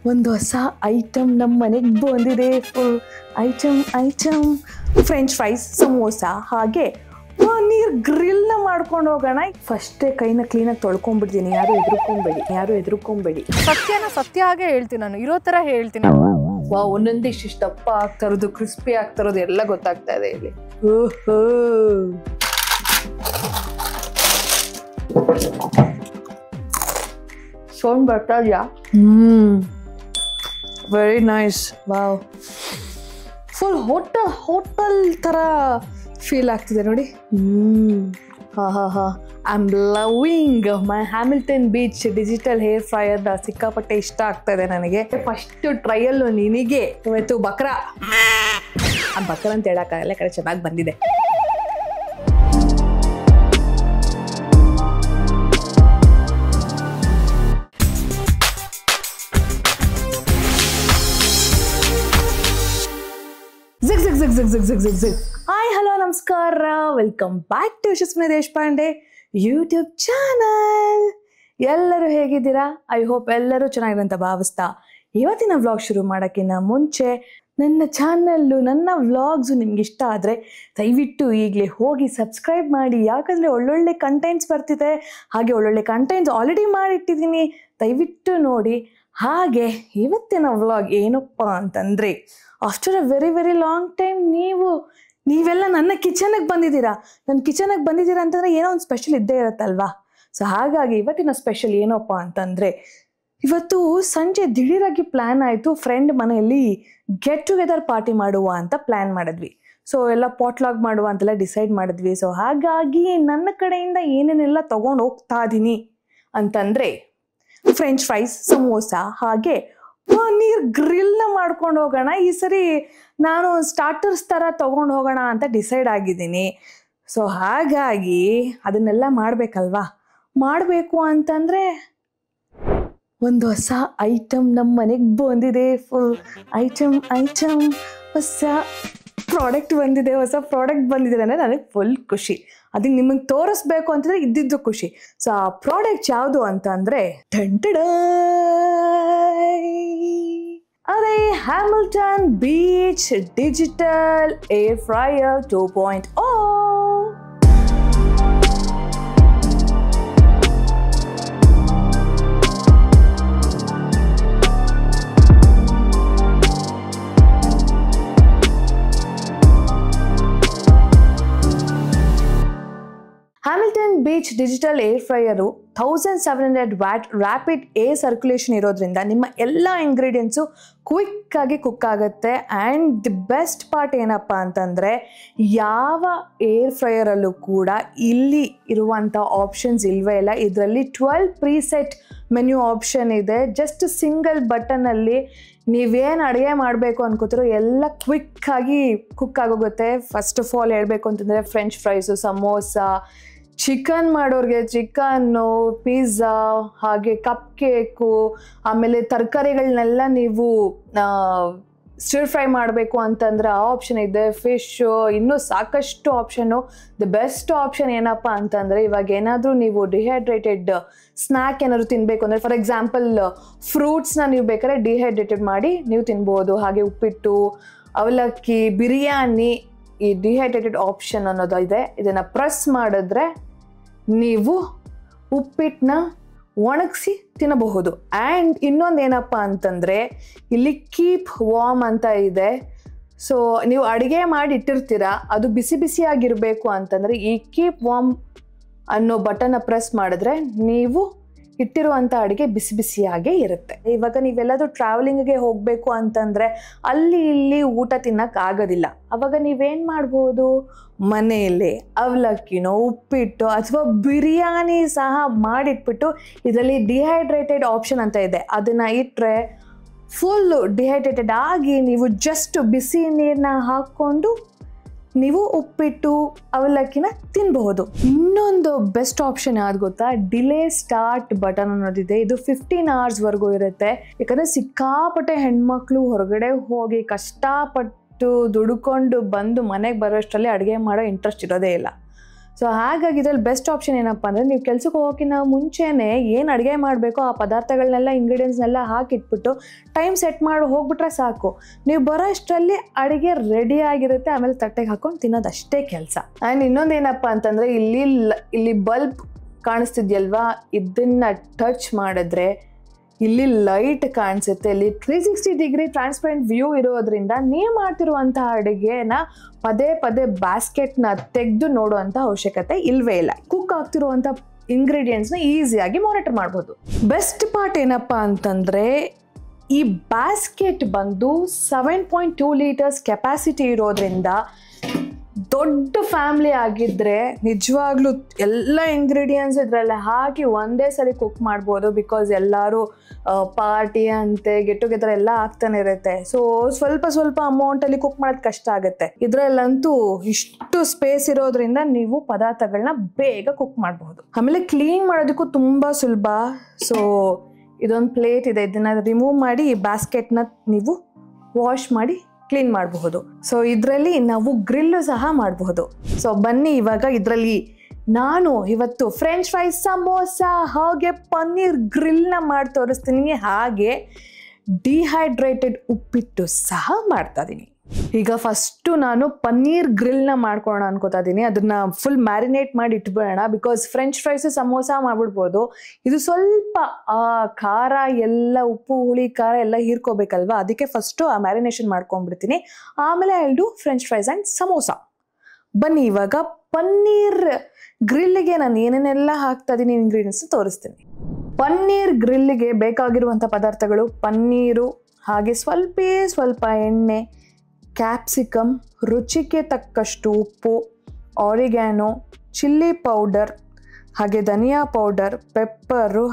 ಒಂದು ಹೊಸ ಐಟಮ್ ನಮ್ಮ ಮನೆಗೆ ಬಂದಿದೆ. Full item French fries, samosa, ಹಾಗೆ ಪನ್ನೀರ್ ಗ್ರಿಲ್ನ ಮಾಡ್ಕೊಂಡು ಹೋಗೋಣ. ಫಸ್ಟೇ ಕೈನ ಕ್ಲೀನಾಗಿ ತೊಳ್ಕೊಂಡ್ಬಿಡ್ತೀನಿ. ಯಾರು ಎದುರ್ಕೊಂಬೇಡಿ. ಸತ್ಯನ ಸತ್ಯ ಹಾಗೆ ಹೇಳ್ತೀನಿ, ನಾನು ಇರೋ ಥರ ಹೇಳ್ತೀನಿ. ಒಂದೊಂದು ಇಷ್ಟಿಷ್ಟು ದಪ್ಪ ಆಗ್ತಿರೋದು, ಕ್ರಿಸ್ಪಿ ಆಗ್ತಿರೋದು ಎಲ್ಲ ಗೊತ್ತಾಗ್ತಾ ಇದೆ ಇಲ್ಲಿ. ಸೌಂಡ್ ಬರ್ತಾ ಇದೆಯಾ? Very nice. Wow, full hotel ಥರ ಫೀಲ್ ಆಗ್ತಿದೆ ನೋಡಿ. I am loving my Hamilton Beach digital hair fryer. ಸಿಕ್ಕಾಪಟ್ಟೆ ಇಷ್ಟ ಆಗ್ತಾ ಇದೆ ನನಗೆ. ಫಸ್ಟ್ ಟ್ರಯಲ್ಲು ನಿನಗೆ ಇವತ್ತು ಬಕ್ರಾ ಅಂತ ಹೇಳಕ್ಕಾಗಲ್ಲ, ಕಡೆ ಚೆನ್ನಾಗಿ ಬಂದಿದೆ. ಹಾಯ್, ಹಲೋ, ನಮಸ್ಕಾರ, welcome back to Yashaswini Deshpande YouTube channel. ಎಲ್ಲರೂ ಹೇಗಿದ್ದೀರಾ? ಐ ಹೋಪ್ ಎಲ್ಲರೂ ಚೆನ್ನಾಗಿದೆ ಅಂತ ಭಾವಿಸ್ತಾ ಇವತ್ತಿನ ವ್ಲಾಗ್ ಶುರು ಮಾಡೋಕ್ಕಿಂತ ಮುಂಚೆ ನನ್ನ ಚಾನಲ್ಲು, ನನ್ನ ವ್ಲಾಗ್ಸು ನಿಮ್ಗೆ ಇಷ್ಟ ಆದರೆ ದಯವಿಟ್ಟು ಈಗಲೇ ಹೋಗಿ ಸಬ್ಸ್ಕ್ರೈಬ್ ಮಾಡಿ. ಯಾಕಂದರೆ ಒಳ್ಳೊಳ್ಳೆ ಕಂಟೆಂಟ್ಸ್ ಬರ್ತಿದೆ, ಹಾಗೆ ಒಳ್ಳೊಳ್ಳೆ ಕಂಟೆಂಟ್ಸ್ ಆಲ್ರೆಡಿ ಮಾಡಿಟ್ಟಿದ್ದೀನಿ, ದಯವಿಟ್ಟು ನೋಡಿ. ಹಾಗೆ ಇವತ್ತಿನ ವ್ಲಾಗ್ ಏನಪ್ಪ ಅಂತಂದರೆ, after a very long time ನೀವೆಲ್ಲ ನನ್ನ ಕಿಚನಿಗೆ ಬಂದಿದ್ದೀರಾ. ನನ್ನ ಕಿಚನಿಗೆ ಬಂದಿದ್ದೀರಾ ಅಂತಂದರೆ ಏನೋ ಒಂದು ಸ್ಪೆಷಲ್ ಇದ್ದೇ ಇರುತ್ತಲ್ವಾ. ಸೊ ಹಾಗಾಗಿ ಇವತ್ತಿನ ಸ್ಪೆಷಲ್ ಏನಪ್ಪ ಅಂತಂದರೆ, ಇವತ್ತು ಸಂಜೆ ದಿಢೀರಾಗಿ ಪ್ಲ್ಯಾನ್ ಆಯಿತು, ಫ್ರೆಂಡ್ ಮನೆಯಲ್ಲಿ ಗೆಟ್ ಟುಗೆದರ್ ಪಾರ್ಟಿ ಮಾಡುವ ಅಂತ ಪ್ಲ್ಯಾನ್ ಮಾಡಿದ್ವಿ. ಸೊ ಎಲ್ಲ ಪಾಟ್ಲಾಗ್ ಮಾಡುವ ಅಂತೆಲ್ಲ ಡಿಸೈಡ್ ಮಾಡಿದ್ವಿ. ಸೊ ಹಾಗಾಗಿ ನನ್ನ ಕಡೆಯಿಂದ ಏನೇನೆಲ್ಲ ತೊಗೊಂಡು ಹೋಗ್ತಾ ಇದ್ದೀನಿ ಅಂತಂದರೆ, ಫ್ರೆಂಚ್ ಫ್ರೈಸ್, ಸಮೋಸ, ಹಾಗೆ ಪನ್ನೀರ್ ಗ್ರಿಲ್ನ ಮಾಡ್ಕೊಂಡು ಹೋಗೋಣ. ಈ ಸರಿ ನಾನು ಸ್ಟಾರ್ಟರ್ಸ್ ಥರ ತೊಗೊಂಡು ಹೋಗೋಣ ಅಂತ ಡಿಸೈಡ್ ಆಗಿದ್ದೀನಿ. ಸೊ ಹಾಗಾಗಿ ಅದನ್ನೆಲ್ಲ ಮಾಡಬೇಕಲ್ವಾ. ಮಾಡಬೇಕು ಅಂತಂದರೆ ಒಂದು ಹೊಸ ಐಟಮ್ ನಮ್ಮ ಮನೆಗೆ ಬಂದಿದೆ. ಫುಲ್ ಐಟಮ್ ಹೊಸ ಪ್ರಾಡಕ್ಟ್ ಬಂದಿದೆ. ಅಂದರೆ ನನಗೆ ಫುಲ್ ಖುಷಿ. ಅದಕ್ಕೆ ನಿಮಗೆ ತೋರಿಸ್ಬೇಕು ಅಂತಂದರೆ ಇದ್ದಿದ್ದು ಖುಷಿ. ಸೊ ಆ ಪ್ರಾಡಕ್ಟ್ ಯಾವುದು ಅಂತಂದರೆ ಅದೇ Hamilton Beach digital air fryer 2.0. Hamilton Beach digital air ಫ್ರೈಯರು 1700 watt rapid air circulation ಇರೋದ್ರಿಂದ ನಿಮ್ಮ ಎಲ್ಲ ಇಂಗ್ರೀಡಿಯೆಂಟ್ಸು ಕ್ವಿಕ್ಕಾಗಿ ಕುಕ್ ಆಗುತ್ತೆ. ಆ್ಯಂಡ್ ದಿ ಬೆಸ್ಟ್ ಪಾರ್ಟ್ ಏನಪ್ಪ ಅಂತಂದರೆ, ಯಾವ ಏರ್ ಫ್ರೈಯರಲ್ಲೂ ಕೂಡ ಇಲ್ಲಿ ಇರುವಂಥ ಆಪ್ಷನ್ಸ್ ಇಲ್ವೇ ಇಲ್ಲ. ಇದರಲ್ಲಿ 12 ಪ್ರೀಸೆಟ್ ಮೆನ್ಯೂ ಆಪ್ಷನ್ ಇದೆ. ಜಸ್ಟ್ ಸಿಂಗಲ್ ಬಟನಲ್ಲಿ ನೀವೇನು ಅಡುಗೆ ಮಾಡಬೇಕು ಅನ್ಕೋತಿರೋ ಎಲ್ಲ ಕ್ವಿಕ್ಕಾಗಿ ಕುಕ್ ಆಗೋಗುತ್ತೆ. ಫಸ್ಟ್ ಆಫ್ ಆಲ್ ಹೇಳಬೇಕು ಅಂತಂದರೆ, ಫ್ರೆಂಚ್ ಫ್ರೈಸು, ಸಮೋಸ, ಚಿಕನ್ ಮಾಡೋರಿಗೆ ಚಿಕನ್ನು, ಪಿಜ್ಜಾ, ಹಾಗೆ ಕಪ್ ಕೇಕು, ಆಮೇಲೆ ತರಕಾರಿಗಳನ್ನೆಲ್ಲ ನೀವು ಸ್ಟಿರ್ ಫ್ರೈ ಮಾಡಬೇಕು ಅಂತಂದರೆ ಆ ಆಪ್ಷನ್ ಇದೆ. ಫಿಶ್ಶು, ಇನ್ನೂ ಸಾಕಷ್ಟು ಆಪ್ಷನ್ನು. ದಿ ಬೆಸ್ಟ್ ಆಪ್ಷನ್ ಏನಪ್ಪ ಅಂತಂದರೆ, ಇವಾಗ ಏನಾದರೂ ನೀವು ಡಿಹೈಡ್ರೇಟೆಡ್ ಸ್ನ್ಯಾಕ್ ಏನಾದರೂ ತಿನ್ನಬೇಕು ಅಂದರೆ, ಫಾರ್ ಎಕ್ಸಾಂಪಲ್ ಫ್ರೂಟ್ಸ್ನ ನೀವು ಬೇಕಾದ್ರೆ ಡಿಹೈಡ್ರೇಟೆಡ್ ಮಾಡಿ ನೀವು ತಿನ್ಬೋದು. ಹಾಗೆ ಉಪ್ಪಿಟ್ಟು, ಅವಲಕ್ಕಿ, ಬಿರಿಯಾನಿ, ಈ ಡಿಹೈಡ್ರೇಟೆಡ್ ಆಪ್ಷನ್ ಅನ್ನೋದು ಇದೆ. ಇದನ್ನು ಪ್ರೆಸ್ ಮಾಡಿದ್ರೆ ನೀವು ಉಪ್ಪಿಟ್ಟನ್ನ ಒಣಗಿಸಿ ತಿನ್ನಬಹುದು. ಆ್ಯಂಡ್ ಇನ್ನೊಂದು ಏನಪ್ಪ ಅಂತಂದರೆ, ಇಲ್ಲಿ ಕೀಪ್ ವಾರ್ಮ್ ಅಂತ ಇದೆ. ಸೊ ನೀವು ಅಡುಗೆ ಮಾಡಿ ಇಟ್ಟಿರ್ತೀರ, ಅದು ಬಿಸಿಯಾಗಿರಬೇಕು ಅಂತಂದರೆ ಈ ಕೀಪ್ ವಾರ್ಮ್ ಅನ್ನೋ ಬಟನ್ನ ಪ್ರೆಸ್ ಮಾಡಿದ್ರೆ ನೀವು ಇಟ್ಟಿರುವಂಥ ಅಡುಗೆ ಬಿಸಿಯಾಗೇ ಇರುತ್ತೆ. ಇವಾಗ ನೀವೆಲ್ಲರೂ ಟ್ರಾವೆಲಿಂಗ್ಗೆ ಹೋಗಬೇಕು ಅಂತಂದರೆ ಅಲ್ಲಿ ಇಲ್ಲಿ ಊಟ ತಿನ್ನೋಕ್ಕಾಗೋದಿಲ್ಲ. ಆವಾಗ ನೀವೇನು ಮಾಡ್ಬೋದು, ಮನೆಯಲ್ಲೇ ಅವಲಕ್ಕಿನೋ, ಉಪ್ಪಿಟ್ಟು ಅಥವಾ ಬಿರಿಯಾನಿ ಸಹ ಮಾಡಿಟ್ಬಿಟ್ಟು ಇದರಲ್ಲಿ ಡಿಹೈಡ್ರೇಟೆಡ್ ಆಪ್ಷನ್ ಅಂತ ಇದೆ, ಅದನ್ನು ಇಟ್ಟರೆ ಫುಲ್ಲು ಡಿಹೈಡ್ರೇಟೆಡ್ ಆಗಿ ನೀವು ಜಸ್ಟ್ ಬಿಸಿ ನೀರನ್ನ ಹಾಕ್ಕೊಂಡು ನೀವು ಉಪ್ಪಿಟ್ಟು, ಅವಲಕ್ಕಿನ ತಿನ್ನಬಹುದು. ಇನ್ನೊಂದು ಬೆಸ್ಟ್ ಆಪ್ಷನ್ ಯಾವ್ದು ಗೊತ್ತಾ, ಡಿಲೇ ಸ್ಟಾರ್ಟ್ ಬಟನ್ ಅನ್ನೋದಿದೆ. ಇದು 15 hours ಇರುತ್ತೆ. ಯಾಕಂದರೆ ಸಿಕ್ಕಾಪಟ್ಟೆ ಹೆಣ್ಮಕ್ಳು ಹೊರಗಡೆ ಹೋಗಿ ಕಷ್ಟಪಟ್ಟು ದುಡ್ಕೊಂಡು ಬಂದು ಮನೆಗೆ ಬರೋಷ್ಟರಲ್ಲಿ ಅಡುಗೆ ಮಾಡೋ ಇಂಟ್ರೆಸ್ಟ್ ಇರೋದೇ ಇಲ್ಲ. ಸೊ ಹಾಗಾಗಿ ಇದ್ರಲ್ಲಿ ಬೆಸ್ಟ್ ಆಪ್ಷನ್ ಏನಪ್ಪ ಅಂದರೆ ನೀವು ಕೆಲ್ಸಕ್ಕೆ ಹೋಗೋಕ್ಕಿಂತ ಮುಂಚೆನೇ ಏನು ಅಡುಗೆ ಮಾಡಬೇಕೋ ಆ ಪದಾರ್ಥಗಳನ್ನೆಲ್ಲ ಇಂಗ್ರೀಡಿಯೆಂಟ್ಸ್ನೆಲ್ಲ ಹಾಕಿಟ್ಬಿಟ್ಟು ಟೈಮ್ ಸೆಟ್ ಮಾಡಿ ಹೋಗ್ಬಿಟ್ರೆ ಸಾಕು. ನೀವು ಬರೋ ಅಷ್ಟರಲ್ಲಿ ಅಡುಗೆ ರೆಡಿ ಆಗಿರುತ್ತೆ, ಆಮೇಲೆ ತಟ್ಟೆಗೆ ಹಾಕೊಂಡು ತಿನ್ನೋದು ಅಷ್ಟೇ ಕೆಲಸ. ಆ್ಯಂಡ್ ಇನ್ನೊಂದೇನಪ್ಪ ಅಂತಂದರೆ ಇಲ್ಲಿ ಬಲ್ಬ್ ಕಾಣಿಸ್ತಿದ್ಯಲ್ವಾ, ಇದನ್ನು ಟಚ್ ಮಾಡಿದ್ರೆ ಇಲ್ಲಿ ಲೈಟ್ ಕಾಣಿಸುತ್ತೆ. ಇಲ್ಲಿ 360 ಡಿಗ್ರಿ ಟ್ರಾನ್ಸ್ಪರೆಂಟ್ ವ್ಯೂ ಇರೋದ್ರಿಂದ ನೀವು ಮಾಡ್ತಿರುವಂತಹ ಅಡುಗೆನ ಪದೇ ಪದೇ ಬ್ಯಾಸ್ಕೆಟ್ನ ತೆಗೆದು ನೋಡುವಂಥ ಅವಶ್ಯಕತೆ ಇಲ್ಲವೇ ಇಲ್ಲ. ಕುಕ್ ಆಗ್ತಿರುವಂಥ ಇಂಗ್ರೀಡಿಯೆಂಟ್ಸ್ನ ಈಸಿಯಾಗಿ ಮಾನಿಟರ್ ಮಾಡ್ಬೋದು. ಬೆಸ್ಟ್ ಪಾರ್ಟ್ ಏನಪ್ಪ ಅಂತಂದರೆ ಈ ಬ್ಯಾಸ್ಕೆಟ್ ಬಂದು 7.2 ಲೀಟರ್ಸ್ ಕೆಪಾಸಿಟಿ ಇರೋದ್ರಿಂದ ದೊಡ್ಡ ಫ್ಯಾಮಿಲಿ ಆಗಿದ್ದರೆ ನಿಜವಾಗ್ಲೂ ಎಲ್ಲ ಇಂಗ್ರೀಡಿಯೆಂಟ್ಸ್ ಇದರಲ್ಲೇ ಹಾಕಿ ಒಂದೇ ಸರಿ ಕುಕ್ ಮಾಡ್ಬೋದು. ಬಿಕಾಸ್ ಎಲ್ಲರೂ ಪಾರ್ಟಿ ಅಂತೆ ಗೆಟ್ ಟುಗೆದರ್ ಎಲ್ಲ ಆಗ್ತಾನೆ ಇರುತ್ತೆ. ಸೊ ಸ್ವಲ್ಪ ಅಮೌಂಟಲ್ಲಿ ಕುಕ್ ಮಾಡೋದು ಕಷ್ಟ ಆಗುತ್ತೆ. ಇದರಲ್ಲಂತೂ ಇಷ್ಟು ಸ್ಪೇಸ್ ಇರೋದ್ರಿಂದ ನೀವು ಪದಾರ್ಥಗಳನ್ನ ಬೇಗ ಕುಕ್ ಮಾಡಬಹುದು. ಆಮೇಲೆ ಕ್ಲೀನ್ ಮಾಡೋದಕ್ಕೂ ತುಂಬ ಸುಲಭ. ಸೊ ಇದೊಂದು ಪ್ಲೇಟ್ ಇದೆ, ಇದನ್ನ ರಿಮೂವ್ ಮಾಡಿ ಈ ಬ್ಯಾಸ್ಕೆಟ್ನ ನೀವು ವಾಶ್ ಮಾಡಿ ಕ್ಲೀನ್ ಮಾಡಬಹುದು. ಸೊ ಇದರಲ್ಲಿ ನಾವು ಗ್ರಿಲ್ಲು ಸಹ ಮಾಡಬಹುದು. ಸೊ ಬನ್ನಿ ಇವಾಗ ಇದರಲ್ಲಿ ನಾನು ಇವತ್ತು ಫ್ರೆಂಚ್ ಫ್ರೈಸ್, ಸಮೋಸ ಹಾಗೆ ಪನ್ನೀರ್ ಗ್ರಿಲ್ನ ಮಾಡಿ ತೋರಿಸ್ತೀನಿ. ಹಾಗೆ ಡಿಹೈಡ್ರೇಟೆಡ್ ಉಪ್ಪಿಟ್ಟು ಸಹ ಮಾಡ್ತಾ ಇದ್ದೀನಿ. ಈಗ ಫಸ್ಟು ನಾನು ಪನ್ನೀರ್ ಗ್ರಿಲ್ನ ಮಾಡ್ಕೊಳ್ಳೋಣ ಅನ್ಕೋತಾ ಇದ್ದೀನಿ. ಅದನ್ನ ಫುಲ್ ಮ್ಯಾರಿನೇಟ್ ಮಾಡಿ ಇಟ್ಬಿಡೋಣ. ಬಿಕಾಸ್ ಫ್ರೆಂಚ್ ಫ್ರೈಸು ಸಮೋಸ ಮಾಡ್ಬಿಡ್ಬೋದು, ಇದು ಸ್ವಲ್ಪ ಖಾರ ಎಲ್ಲ ಉಪ್ಪು ಹುಳಿ ಖಾರ ಎಲ್ಲ ಹೀರ್ಕೋಬೇಕಲ್ವಾ, ಅದಕ್ಕೆ ಫಸ್ಟು ಆ ಮ್ಯಾರಿನೇಷನ್ ಮಾಡ್ಕೊಂಡ್ಬಿಡ್ತೀನಿ. ಆಮೇಲೆ I will do French fries and samosa. ಬನ್ನಿ ಇವಾಗ ಪನ್ನೀರ್ ಗ್ರಿಲ್ಗೆ ನಾನು ಏನೇನೆಲ್ಲ ಹಾಕ್ತಾ ಇದ್ದೀನಿ ಇಂಗ್ರೀಡಿಯೆಂಟ್ಸ್ ತೋರಿಸ್ತೀನಿ. ಪನ್ನೀರ್ ಗ್ರಿಲ್ಗೆ ಬೇಕಾಗಿರುವಂಥ ಪದಾರ್ಥಗಳು ಪನ್ನೀರು, ಹಾಗೆ ಸ್ವಲ್ಪ ಎಣ್ಣೆ, ಕ್ಯಾಪ್ಸಿಕಮ್, ರುಚಿಗೆ ತಕ್ಕಷ್ಟು ಉಪ್ಪು, ಆರಿಗ್ಯಾನೋ, ಚಿಲ್ಲಿ ಪೌಡರ್, ಹಾಗೆ ಧನಿಯಾ ಪೌಡರ್, ಪೆಪ್ಪರು,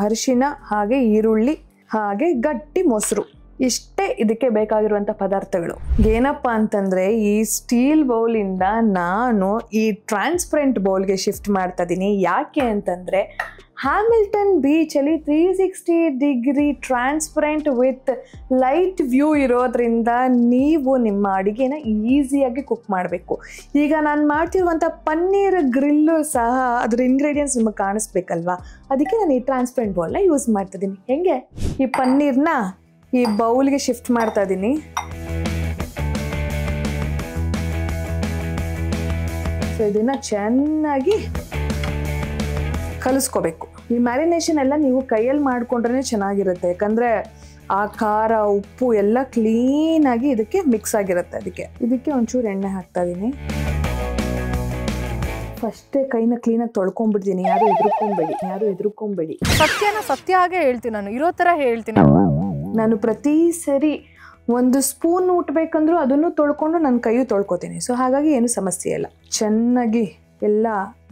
ಅರಿಶಿನ, ಹಾಗೆ ಈರುಳ್ಳಿ, ಹಾಗೆ ಗಟ್ಟಿ ಮೊಸರು. ಇಷ್ಟೇ ಇದಕ್ಕೆ ಬೇಕಾಗಿರುವಂಥ ಪದಾರ್ಥಗಳು. ಏನಪ್ಪ ಅಂತಂದರೆ ಈ ಸ್ಟೀಲ್ ಬೌಲಿಂದ ನಾನು ಈ ಟ್ರಾನ್ಸ್ಪರೆಂಟ್ ಬೌಲ್ಗೆ ಶಿಫ್ಟ್ ಮಾಡ್ತಾ ಇದ್ದೀನಿ. ಯಾಕೆ ಅಂತಂದರೆ ಹ್ಯಾಮಿಲ್ಟನ್ ಬೀಚಲ್ಲಿ 360 degree transparent with light view ಇರೋದ್ರಿಂದ ನೀವು ನಿಮ್ಮ ಅಡುಗೆನ ಈಸಿಯಾಗಿ ಕುಕ್ ಮಾಡಬೇಕು. ಈಗ ನಾನು ಮಾಡ್ತಿರುವಂಥ ಪನ್ನೀರ್ ಗ್ರಿಲ್ಲು ಸಹ ಅದ್ರ ಇಂಗ್ರೀಡಿಯೆಂಟ್ಸ್ ನಿಮಗೆ ಕಾಣಿಸ್ಬೇಕಲ್ವಾ, ಅದಕ್ಕೆ ನಾನು ಈ ಟ್ರಾನ್ಸ್ಪರೆಂಟ್ ಬೌಲ್ನ ಯೂಸ್ ಮಾಡ್ತಿದ್ದೀನಿ. ಹೆಂಗೆ ಈ ಪನ್ನೀರ್ನ ಈ ಬೌಲ್ಗೆ ಶಿಫ್ಟ್ ಮಾಡ್ತಾ ಇದ್ದೀನಿ. ಸೊ ಇದನ್ನು ಚೆನ್ನಾಗಿ ಕಲಿಸ್ಕೋಬೇಕು. ಈ ಮ್ಯಾರಿನೇಷನ್ ಎಲ್ಲ ನೀವು ಕೈಯಲ್ಲಿ ಮಾಡಿಕೊಂಡ್ರೆ ಚೆನ್ನಾಗಿರುತ್ತೆ, ಯಾಕಂದರೆ ಆ ಖಾರ ಉಪ್ಪು ಎಲ್ಲ ಕ್ಲೀನಾಗಿ ಇದಕ್ಕೆ ಮಿಕ್ಸ್ ಆಗಿರುತ್ತೆ. ಇದಕ್ಕೆ ಒಂಚೂರು ಎಣ್ಣೆ ಹಾಕ್ತಾ ಇದ್ದೀನಿ. ಫಸ್ಟೇ ಕೈನ ಕ್ಲೀನಾಗಿ ತೊಳ್ಕೊಂಡ್ಬಿಡ್ತೀನಿ. ಯಾರು ಎದುರ್ಕೊಂಬೇಡಿ. ಸತ್ಯನ ಸತ್ಯ ಹಾಗೆ ಹೇಳ್ತೀನಿ, ನಾನು ಇರೋ ಥರ ಹೇಳ್ತೀನಿ. ನಾನು ಪ್ರತಿ ಸರಿ ಒಂದು ಸ್ಪೂನ್ ಊಟಬೇಕಂದ್ರೂ ಅದನ್ನು ತೊಳ್ಕೊಂಡು ನನ್ನ ಕೈಯು ತೊಳ್ಕೊತೀನಿ. ಸೊ ಹಾಗಾಗಿ ಏನು ಸಮಸ್ಯೆ ಇಲ್ಲ. ಚೆನ್ನಾಗಿ ಎಲ್ಲ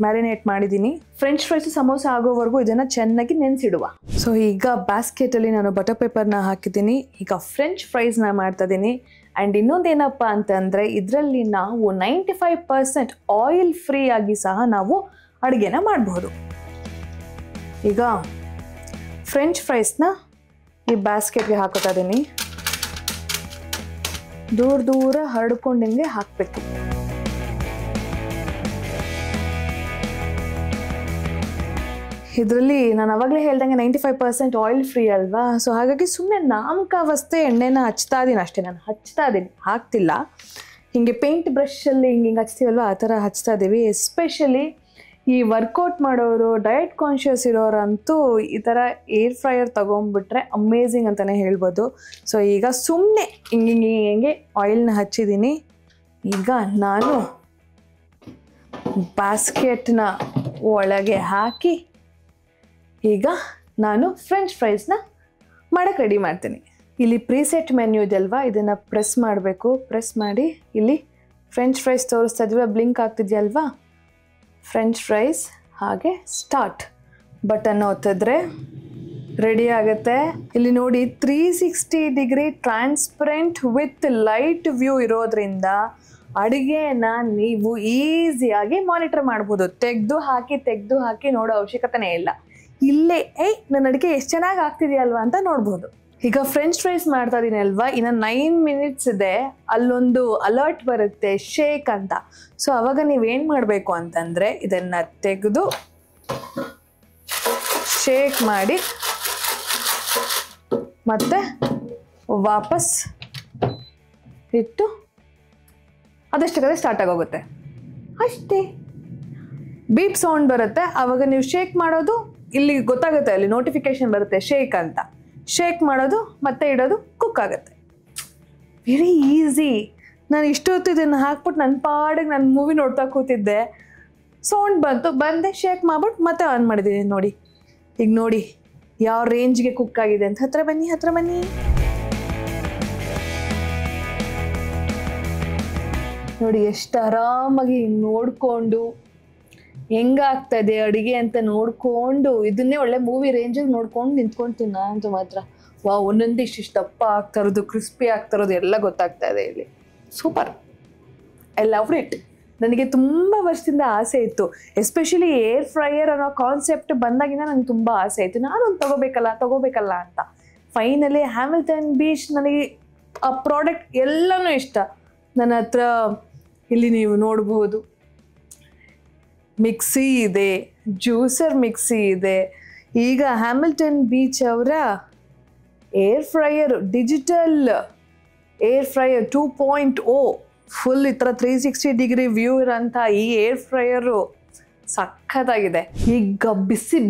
ಮ್ಯಾರಿನೇಟ್ ಮಾಡಿದ್ದೀನಿ. ಫ್ರೆಂಚ್ ಫ್ರೈಸು ಸಮೋಸ ಆಗೋವರೆಗೂ ಇದನ್ನು ಚೆನ್ನಾಗಿ ನೆನೆಸಿಡುವ. ಸೊ ಈಗ ಬ್ಯಾಸ್ಕೆಟಲ್ಲಿ ನಾನು ಬಟರ್ ಪೇಪರ್ನ ಹಾಕಿದ್ದೀನಿ. ಈಗ ಫ್ರೆಂಚ್ ಫ್ರೈಸ್ನ ಮಾಡ್ತಾ ಇದ್ದೀನಿ. ಆ್ಯಂಡ್ ಇನ್ನೊಂದೇನಪ್ಪ ಅಂತಂದರೆ ಇದರಲ್ಲಿ ನಾವು 95% ಆಯಿಲ್ ಫ್ರೀ ಆಗಿ ಸಹ ನಾವು ಅಡುಗೆನ ಮಾಡಬಹುದು. ಈಗ ಫ್ರೆಂಚ್ ಫ್ರೈಸ್ನ ಈ ಬ್ಯಾಸ್ಕೆಟ್ಗೆ ಹಾಕೋತಾ ಇದ್ದೀನಿ. ದೂರ ಹರಡ್ಕೊಂಡಂಗೆ ಹಾಕಬೇಕು. ಇದರಲ್ಲಿ ನಾನು ಅವಾಗಲೇ ಹೇಳ್ದಂಗೆ 95% ಆಯಿಲ್ ಫ್ರೀ ಅಲ್ವಾ. ಸೊ ಹಾಗಾಗಿ ಸುಮ್ಮನೆ ನಾಮಕಾವಸ್ಥೆ ಎಣ್ಣೆನ ಹಚ್ತಾ ಇದ್ದೀನಿ ಅಷ್ಟೇ. ನಾನು ಹಚ್ತಾ ಇದ್ದೀನಿ, ಹಾಕ್ತಿಲ್ಲ. ಹೀಗೆ ಪೇಂಟ್ ಬ್ರಷಲ್ಲಿ ಹಿಂಗೆ ಹಚ್ತೀವಲ್ವ ಆ ಥರ ಹಚ್ತಾ ಇದ್ದೀವಿ. ಎಸ್ಪೆಷಲಿ ಈ ವರ್ಕೌಟ್ ಮಾಡೋರು, ಡಯಟ್ ಕಾನ್ಷಿಯಸ್ ಇರೋರಂತೂ ಈ ಥರ ಏರ್ ಫ್ರೈಯರ್ ತೊಗೊಂಡ್ಬಿಟ್ರೆ ಅಮೇಝಿಂಗ್ ಅಂತಲೇ ಹೇಳ್ಬೋದು. ಸೊ ಈಗ ಸುಮ್ಮನೆ ಹಿಂಗೆ ಆಯಿಲ್ನ ಹಚ್ಚಿದ್ದೀನಿ. ಈಗ ನಾನು ಬ್ಯಾಸ್ಕೆಟ್ನ ಒಳಗೆ ಹಾಕಿ ಈಗ ನಾನು ಫ್ರೆಂಚ್ ಫ್ರೈಸ್ನ ಮಾಡೋಕ್ಕೆ ರೆಡಿ ಮಾಡ್ತೀನಿ. ಇಲ್ಲಿ ಪ್ರೀಸೆಟ್ ಮೆನ್ಯೂ ಇದೆಯಲ್ವಾ, ಇದನ್ನು ಪ್ರೆಸ್ ಮಾಡಬೇಕು. ಪ್ರೆಸ್ ಮಾಡಿ ಇಲ್ಲಿ ಫ್ರೆಂಚ್ ಫ್ರೈಸ್ ತೋರಿಸ್ತಾ ಇದ್ವಿ, ಬ್ಲಿಂಕ್ ಆಗ್ತಿದೆಯಲ್ವಾ, ಫ್ರೆಂಚ್ ಫ್ರೈಸ್, ಹಾಗೆ ಸ್ಟಾರ್ಟ್ ಬಟನ್ ಒತ್ತಿದ್ರೆ ರೆಡಿ ಆಗುತ್ತೆ. ಇಲ್ಲಿ ನೋಡಿ 360 degree transparent with light view ಇರೋದ್ರಿಂದ ಅಡುಗೆನ ನೀವು ಈಸಿಯಾಗಿ ಮಾನಿಟರ್ ಮಾಡ್ಬೋದು. ತೆಗೆದು ಹಾಕಿ ನೋಡೋ ಅವಶ್ಯಕತೆನೇ ಇಲ್ಲ. ಇಲ್ಲೇ ನನ್ನ ಅಡುಗೆ ಎಷ್ಟು ಚೆನ್ನಾಗಿ ಆಗ್ತಿದೆಯಲ್ವಾ ಅಂತ ನೋಡ್ಬೋದು. ಈಗ ಫ್ರೆಂಚ್ ಫ್ರೈಸ್ ಮಾಡ್ತಾ ಇದೀನಿ ಅಲ್ವಾ, ಇನ್ನು 9 ಮಿನಿಟ್ಸ್ ಇದೆ. ಅಲ್ಲೊಂದು ಅಲರ್ಟ್ ಬರುತ್ತೆ ಶೇಕ್ ಅಂತ. ಸೊ ಅವಾಗ ನೀವೇನು ಮಾಡಬೇಕು ಅಂತಂದರೆ ಇದನ್ನು ತೆಗೆದು ಶೇಕ್ ಮಾಡಿ ಮತ್ತೆ ವಾಪಸ್ ಇಟ್ಟು ಅದಷ್ಟಕ್ಕದೇ ಸ್ಟಾರ್ಟ್ ಆಗೋಗುತ್ತೆ. ಅಷ್ಟೇ. ಬೀಪ್ ಸೌಂಡ್ ಬರುತ್ತೆ. ಆವಾಗ ನೀವು ಶೇಕ್ ಮಾಡೋದು ಇಲ್ಲಿ ಗೊತ್ತಾಗುತ್ತೆ, ಅಲ್ಲಿ ನೋಟಿಫಿಕೇಶನ್ ಬರುತ್ತೆ ಶೇಕ್ ಅಂತ. ಶೇಕ್ ಮಾಡೋದು ಮತ್ತೆ ಇಡೋದು, ಕುಕ್ ಆಗುತ್ತೆ. Very easy. ನಾನು ಇಷ್ಟೊತ್ತು ಇದನ್ನು ಹಾಕ್ಬಿಟ್ಟು ನನ್ನ ಪಾಡಿಗೆ ನಾನು ಮೂವಿ ನೋಡ್ತಾ ಕೂತಿದ್ದೆ. ಸೌಂಡ್ ಬಂದೆ ಶೇಕ್ ಮಾಡ್ಬಿಟ್ಟು ಮತ್ತೆ ಆನ್ ಮಾಡಿದ್ದೀನಿ. ನೋಡಿ ಈಗ ನೋಡಿ ಯಾವ ರೇಂಜ್ಗೆ ಕುಕ್ ಆಗಿದೆ ಅಂತ. ಹತ್ರ ಬನ್ನಿ. ನೋಡಿ ಎಷ್ಟು ಆರಾಮಾಗಿ ನೋಡಿಕೊಂಡು ಹೆಂಗಾಗ್ತಾ ಇದೆ ಅಡುಗೆ ಅಂತ ನೋಡಿಕೊಂಡು, ಇದನ್ನೇ ಒಳ್ಳೆ ಮೂವಿ ರೇಂಜಿಗೆ ನೋಡ್ಕೊಂಡು ನಿಂತ್ಕೊಳ್ತೀನಿ ನಾನಂತೂ ಮಾತ್ರ. ಒಂದೊಂದು ಇಷ್ಟು ದಪ್ಪ ಆಗ್ತಾ ಇರೋದು, ಕ್ರಿಸ್ಪಿ ಆಗ್ತಾ ಇರೋದು ಎಲ್ಲ ಗೊತ್ತಾಗ್ತಾ ಇದೆ ಇಲ್ಲಿ. ಸೂಪರ್. I love it. ನನಗೆ ತುಂಬ ವರ್ಷದಿಂದ ಆಸೆ ಇತ್ತು, ಎಸ್ಪೆಷಲಿ ಏರ್ ಫ್ರೈಯರ್ ಅನ್ನೋ ಕಾನ್ಸೆಪ್ಟ್ ಬಂದಾಗಿಂದ ನನಗೆ ತುಂಬ ಆಸೆ ಇತ್ತು. ನಾನೊಂದು ತಗೋಬೇಕಲ್ಲ ಅಂತ. ಫೈನಲಿ ಹ್ಯಾಮಿಲ್ಟನ್ ಬೀಚ್ ನನಗೆ ಆ ಪ್ರಾಡಕ್ಟ್ ಎಲ್ಲನೂ ಇಷ್ಟ. ನನ್ನ ಹತ್ರ ಇಲ್ಲಿ ನೀವು ನೋಡ್ಬೋದು ಮಿಕ್ಸಿ ಇದೆ, ಜ್ಯೂಸರ್ ಮಿಕ್ಸಿ ಇದೆ. ಈಗ ಹ್ಯಾಮಿಲ್ಟನ್ ಬೀಚ್ ಅವರ air fryer, digital air fryer 2.0 full ಈ ಥರ 360 ಡಿಗ್ರಿ ವ್ಯೂ ಇರೋಂಥ ಈ ಏರ್ ಫ್ರೈಯರು ಸಖತ್ತಾಗಿದೆ. ಈಗ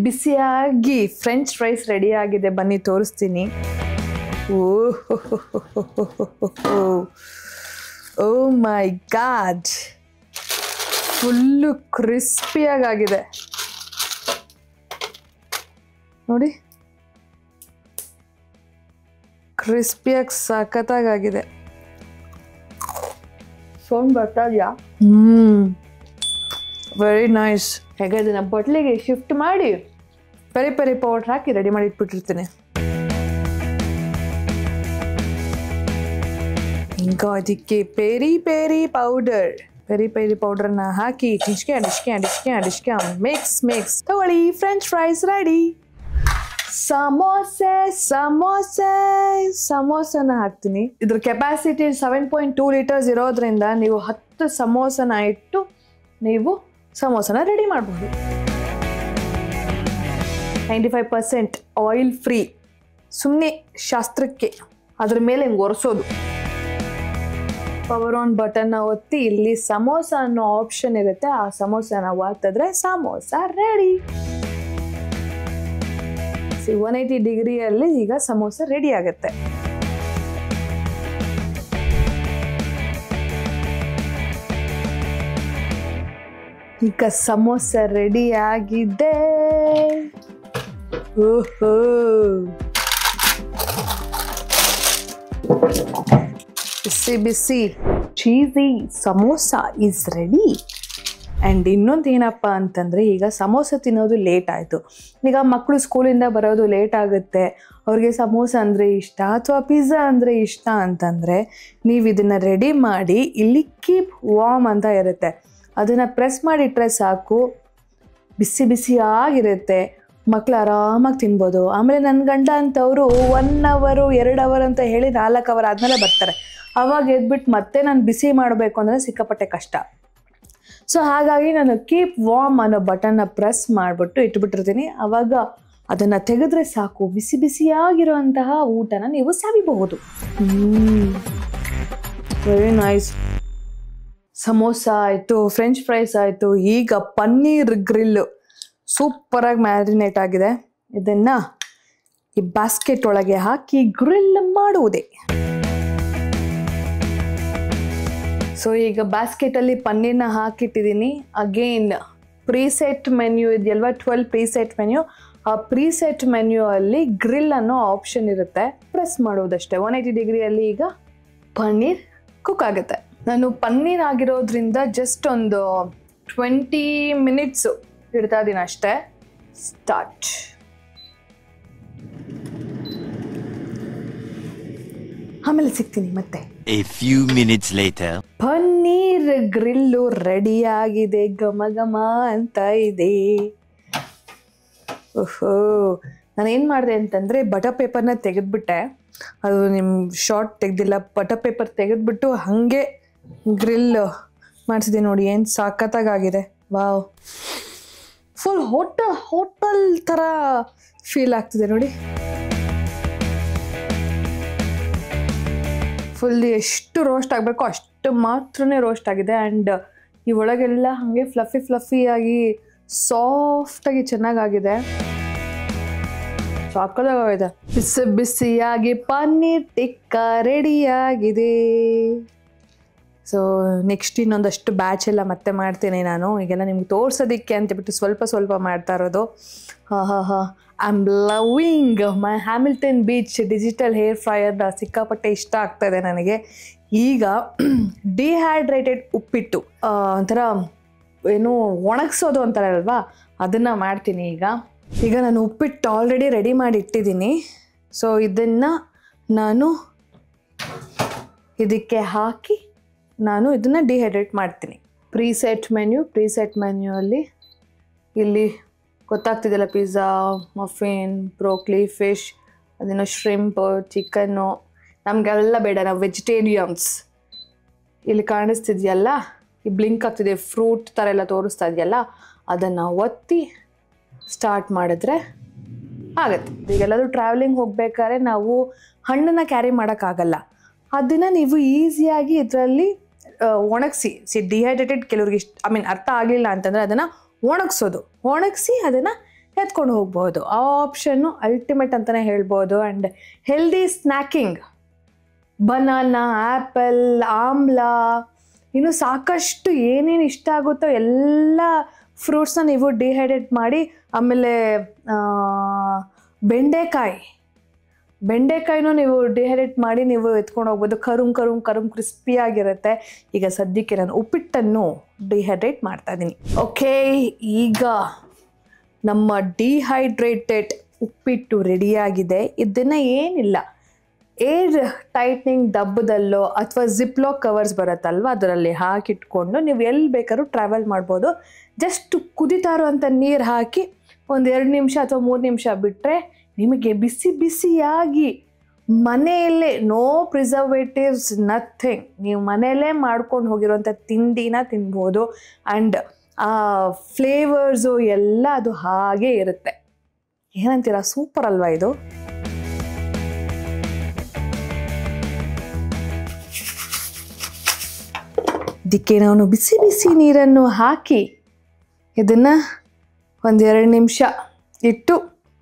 ಬಿಸಿಯಾಗಿ ಫ್ರೆಂಚ್ ಫ್ರೈಸ್ ರೆಡಿ ಆಗಿದೆ. ಬನ್ನಿ ತೋರಿಸ್ತೀನಿ. ಓ ಮೈ ಗಾಡ್, ಫುಲ್ಲು ಕ್ರಿಸ್ಪಿಯಾಗಿದೆ ನೋಡಿ. ಕ್ರಿಸ್ಪಿಯಾಗಿ ಸಖತ್ತಾಗಿದೆ. ಸೌಂಡ್ ಬರ್ತಾ ಇದೆಯಾ? Very nice. ಹೇಗೆ ಇದನ್ನ ಬಟ್ಲಿಗೆ ಶಿಫ್ಟ್ ಮಾಡಿ ಪೆರಿ ಪೌಡರ್ ಹಾಕಿ ರೆಡಿ ಮಾಡಿ ಇಟ್ಬಿಟ್ಟಿರ್ತೀನಿ. ಈಗ ಅದಕ್ಕೆ ಪೆರಿ ಪೌಡರ್ನ ಹಾಕಿ ಡಿಶ್ಕೆ ಮಿಕ್ಸ್ ತಗೊಳ್ಳಿ. French fries ready. ಸಮೋಸನ ಹಾಕ್ತೀನಿ. ಇದ್ರ ಕೆಪಾಸಿಟಿ 7.2 ಲೀಟರ್ಸ್ ಇರೋದ್ರಿಂದ ನೀವು 10 ಸಮೋಸನ ಇಟ್ಟು ನೀವು ಸಮೋಸನ ರೆಡಿ ಮಾಡಬಹುದು. 95% ಆಯಿಲ್ ಫ್ರೀ. ಸುಮ್ಮನೆ ಶಾಸ್ತ್ರಕ್ಕೆ ಅದ್ರ ಮೇಲೆ ಹಿಂಗೆ ಒರೆಸೋದು. ಪವರ್ ಆನ್ ಬಟನ್ನ ಒತ್ತಿ ಇಲ್ಲಿ ಸಮೋಸ ಅನ್ನೋ ಆಪ್ಷನ್ ಇರುತ್ತೆ. ಆ ಸಮೋಸನ ಒತ್ತಿದ್ರೆ ಸಮೋಸ ರೆಡಿ. 180 ಡಿಗ್ರಿಯಲ್ಲಿ ಈಗ ಸಮೋಸ ರೆಡಿ ಆಗುತ್ತೆ. ಈಗ ಸಮೋಸ ರೆಡಿ ಆಗಿದೆ. ಓಹೋ, ಬಿಸಿ cheesy samosa is ready. And ಇನ್ನೊಂದು ಏನಪ್ಪ ಅಂತಂದರೆ, ಈಗ ಸಮೋಸ ತಿನ್ನೋದು ಲೇಟ್ ಆಯಿತು. ಈಗ ಮಕ್ಕಳು ಸ್ಕೂಲಿಂದ ಬರೋದು ಲೇಟ್ ಆಗುತ್ತೆ, ಅವ್ರಿಗೆ ಸಮೋಸ ಅಂದರೆ ಇಷ್ಟ ಅಥವಾ ಪಿಜ್ಜಾ ಅಂದರೆ ಇಷ್ಟ ಅಂತಂದರೆ ನೀವು ಇದನ್ನು ರೆಡಿ ಮಾಡಿ, ಇಲ್ಲಿ ಕೀಪ್ ವಾರ್ಮ್ ಅಂತ ಇರುತ್ತೆ, ಅದನ್ನು ಪ್ರೆಸ್ ಮಾಡಿಟ್ರೆ ಸಾಕು, ಬಿಸಿಯಾಗಿರುತ್ತೆ. ಮಕ್ಕಳು ಆರಾಮಾಗಿ ತಿನ್ಬೋದು. ಆಮೇಲೆ ನನ್ನ ಗಂಡ ಅಂತವರು 1 ಅವರ್ 2 ಅವರ್ ಅಂತ ಹೇಳಿ 4 ಅವರ್ ಆದಮೇಲೆ ಬರ್ತಾರೆ. ಅವಾಗ ಎದ್ಬಿಟ್ಟು ಮತ್ತೆ ನಾನು ಬಿಸಿ ಮಾಡಬೇಕು ಅಂದರೆ ಸಿಕ್ಕಾಪಟ್ಟೆ ಕಷ್ಟ. ಸೊ ಹಾಗಾಗಿ ನಾನು ಕೀಪ್ ವಾರ್ಮ್ ಅನ್ನೋ ಬಟನ್ನ ಪ್ರೆಸ್ ಮಾಡಿಬಿಟ್ಟು ಇಟ್ಬಿಟ್ಟಿರ್ತೀನಿ. ಆವಾಗ ಅದನ್ನು ತೆಗೆದ್ರೆ ಸಾಕು, ಬಿಸಿಯಾಗಿರುವಂತಹ ಊಟನ ನೀವು ಸವಿಬಹುದು. Very nice. ಸಮೋಸ ಆಯಿತು, ಫ್ರೆಂಚ್ ಫ್ರೈಸ್ ಆಯಿತು. ಈಗ ಪನ್ನೀರ್ ಗ್ರಿಲ್ಲು ಸೂಪರಾಗಿ ಮ್ಯಾರಿನೇಟ್ ಆಗಿದೆ. ಇದನ್ನು ಈ ಬಾಸ್ಕೆಟ್ ಒಳಗೆ ಹಾಕಿ ಗ್ರಿಲ್ ಮಾಡುವುದೇ. ಸೊ ಈಗ ಬಾಸ್ಕೆಟಲ್ಲಿ ಪನ್ನೀರ್ನ ಹಾಕಿಟ್ಟಿದ್ದೀನಿ. ಅಗೇನ್ ಪ್ರೀಸೆಟ್ ಮೆನ್ಯೂ ಇದೆಯಲ್ವ, 12 ಪ್ರೀಸೆಟ್ ಮೆನ್ಯೂ. ಆ ಪ್ರೀಸೆಟ್ ಮೆನ್ಯೂ ಅಲ್ಲಿ ಗ್ರಿಲ್ ಅನ್ನೋ ಆಪ್ಷನ್ ಇರುತ್ತೆ, ಪ್ರೆಸ್ ಮಾಡುವುದಷ್ಟೇ. 180 ಡಿಗ್ರಿಯಲ್ಲಿ ಈಗ ಪನ್ನೀರ್ ಕುಕ್ ಆಗುತ್ತೆ. ನಾನು ಪನ್ನೀರ್ ಆಗಿರೋದ್ರಿಂದ ಜಸ್ಟ್ ಒಂದು 20 ಮಿನಿಟ್ಸು ಇಡ್ತಾ ಇದ್ದೀನಿ ಅಷ್ಟೇ. ಸ್ಟಾರ್ಟ್. ಆಮೇಲೆ ಸಿಗ್ತೀನಿ ಮತ್ತೆ. A few minutes later. Paneer grill ready ಆಗಿದೆ, ಘಮ ಅಂತ ಇದೆ. ಓಹೋ, ನಾನೇನು ಮಾಡಿದೆ ಅಂತಂದರೆ ಬಟರ್ ಪೇಪರ್ನ ತೆಗೆದ್ಬಿಟ್ಟೆ. ಅದು ನಿಮ್ಮ ಶಾರ್ಟ್ ತೆಗೆದಿಲ್ಲ, ಬಟರ್ ಪೇಪರ್ ತೆಗೆದ್ಬಿಟ್ಟು ಹಾಗೆ ಗ್ರಿಲ್ ಮಾಡಿಸಿದೆ ನೋಡಿ, ಏನು ಸಖತ್ತಾಗಿದೆ. ವಾವ್, ಫುಲ್ ಹೋಟೆಲ್ ಥರ ಫೀಲ್ ಆಗ್ತಿದೆ ನೋಡಿ. ಫುಲ್ ಎಷ್ಟು ರೋಸ್ಟ್ ಆಗಬೇಕು ಅಷ್ಟು ಮಾತ್ರನೇ ರೋಸ್ಟ್ ಆಗಿದೆ. ಆ್ಯಂಡ್ ಈ ಒಳಗೆಲ್ಲ ಹಾಗೆ ಫ್ಲಫಿಯಾಗಿ ಸಾಫ್ಟಾಗಿ ಚೆನ್ನಾಗಾಗಿದೆ. ಸಾಕಾಗಿದೆ. ಬಿಸಿಯಾಗಿ ಪನ್ನೀರ್ ಟಿಕ್ಕಾ ರೆಡಿಯಾಗಿದೆ. ಸೊ ನೆಕ್ಸ್ಟ್ ಇನ್ನೊಂದಷ್ಟು ಬ್ಯಾಚ್ ಎಲ್ಲ ಮತ್ತೆ ಮಾಡ್ತೀನಿ ನಾನು. ಈಗೆಲ್ಲ ನಿಮ್ಗೆ ತೋರ್ಸೋದಕ್ಕೆ ಅಂತಬಿಟ್ಟು ಸ್ವಲ್ಪ ಮಾಡ್ತಾ ಇರೋದು. I am loving my Hamilton Beach digital hair ಫ್ರೈಯರ್ನ ಸಿಕ್ಕಾಪಟ್ಟೆ ಇಷ್ಟ ಆಗ್ತಾ ಇದೆ ನನಗೆ. ಈಗ ಡಿಹೈಡ್ರೇಟೆಡ್ ಉಪ್ಪಿಟ್ಟು ಒಂಥರ ಏನು ಒಣಗಿಸೋದು ಅಂತಾರಲ್ವಾ, ಅದನ್ನು ಮಾಡ್ತೀನಿ ಈಗ ನಾನು ಉಪ್ಪಿಟ್ಟು ಆಲ್ರೆಡಿ ರೆಡಿ ಮಾಡಿ ಇಟ್ಟಿದ್ದೀನಿ. ಸೊ ಇದನ್ನು ನಾನು ಇದಕ್ಕೆ ಹಾಕಿ ನಾನು ಇದನ್ನು ಡಿಹೈಡ್ರೇಟ್ ಮಾಡ್ತೀನಿ. ಪ್ರೀಸೆಟ್ ಮೆನ್ಯೂ ಅಲ್ಲಿ ಇಲ್ಲಿ ಗೊತ್ತಾಗ್ತಿದೆಯಲ್ಲ, ಪಿಜ್ಜಾ, ಮಫಿನ್, ಬ್ರೋಕ್ಲಿ, ಫಿಶ್, ಅದೇನೋ ಶ್ರಿಂಪ್, ಚಿಕನ್ನು, ನಮಗೆಲ್ಲ ಬೇಡ, ನಾವು ವೆಜಿಟೇರಿಯನ್ಸ್. ಇಲ್ಲಿ ಕಾಣಿಸ್ತಿದೆಯಲ್ಲ, ಈ ಬ್ಲಿಂಕ್ ಆಗ್ತಿದೆ, ಫ್ರೂಟ್ ಥರ ಎಲ್ಲ ತೋರಿಸ್ತಾ ಇದೆಯಲ್ಲ, ಅದನ್ನು ಒತ್ತಿ ಸ್ಟಾರ್ಟ್ ಮಾಡಿದ್ರೆ ಆಗತ್ತೆ. ಈಗೆಲ್ಲರೂ ಟ್ರಾವೆಲಿಂಗ್ ಹೋಗ್ಬೇಕಾದ್ರೆ ನಾವು ಹಣ್ಣನ್ನು ಕ್ಯಾರಿ ಮಾಡೋಕ್ಕಾಗಲ್ಲ, ಅದನ್ನು ನೀವು ಈಸಿಯಾಗಿ ಇದರಲ್ಲಿ ಒಣಗಿಸಿ ಡಿಹೈಡ್ರೇಟೆಡ್ ಕೆಲವ್ರಿಗೆ ಅರ್ಥ ಆಗಲಿಲ್ಲ ಅಂತಂದರೆ ಅದನ್ನು ಒಣಗಿಸಿ ಅದನ್ನು ಎತ್ಕೊಂಡು ಹೋಗ್ಬೋದು. ಆ ಆಪ್ಷನ್ನು ಅಲ್ಟಿಮೇಟ್ ಅಂತಲೇ ಹೇಳ್ಬೋದು. And healthy snacking, banana, apple, ಆಮ್ಲ, ಇನ್ನು ಸಾಕಷ್ಟು ಏನೇನು ಇಷ್ಟ ಆಗುತ್ತೋ ಎಲ್ಲ ಫ್ರೂಟ್ಸ್ನ ನೀವು ಡಿಹೈಡ್ರೇಟ್ ಮಾಡಿ, ಆಮೇಲೆ ಬೆಂಡೆಕಾಯಿನೂ ನೀವು ಡಿಹೈಡ್ರೇಟ್ ಮಾಡಿ ನೀವು ಎತ್ಕೊಂಡು ಹೋಗ್ಬೋದು. ಕರುಮ್ ಕ್ರಿಸ್ಪಿಯಾಗಿರುತ್ತೆ. ಈಗ ಸದ್ಯಕ್ಕೆ ನಾನು ಉಪ್ಪಿಟ್ಟನ್ನು ಡಿಹೈಡ್ರೇಟ್ ಮಾಡ್ತಾ ಇದ್ದೀನಿ. ಓಕೆ, ಈಗ ನಮ್ಮ ಡಿಹೈಡ್ರೇಟೆಡ್ ಉಪ್ಪಿಟ್ಟು ರೆಡಿಯಾಗಿದೆ. ಇದನ್ನು ಏನಿಲ್ಲ, ಏರ್ ಟೈಟ್ನಿಂಗ್ ಡಬ್ಬದಲ್ಲೋ ಅಥವಾ ಜಿಪ್ಲಾಕ್ ಕವರ್ಸ್ ಬರುತ್ತಲ್ವ ಅದರಲ್ಲಿ ಹಾಕಿಟ್ಕೊಂಡು ನೀವು ಎಲ್ಲಿ ಬೇಕಾದ್ರೂ ಟ್ರಾವೆಲ್ ಮಾಡ್ಬೋದು. ಜಸ್ಟ್ ಕುದಿತಾ ಇರುವಂಥ ನೀರು ಹಾಕಿ ಒಂದು 2 ನಿಮಿಷ ಅಥವಾ 3 ನಿಮಿಷ ಬಿಟ್ಟರೆ ನಿಮಗೆ ಬಿಸಿಯಾಗಿ ಮನೆಯಲ್ಲೇ, ನೋ ಪ್ರಿಸರ್ವೇಟಿವ್ಸ್, ನಥಿಂಗ್, ನೀವು ಮನೆಯಲ್ಲೇ ಮಾಡ್ಕೊಂಡು ಹೋಗಿರೋಂಥ ತಿಂಡಿನ ತಿನ್ಬೋದು. ಆ್ಯಂಡ್ ಆ ಫ್ಲೇವರ್ಸು ಎಲ್ಲ ಅದು ಹಾಗೇ ಇರುತ್ತೆ. ಏನಂತೀರಾ, ಸೂಪರ್ ಅಲ್ವಾ ಇದು? ಇದಕ್ಕೆ ನಾನು ಬಿಸಿ ನೀರನ್ನು ಹಾಕಿ ಇದನ್ನು ಒಂದು 2 ನಿಮಿಷ ಇಟ್ಟು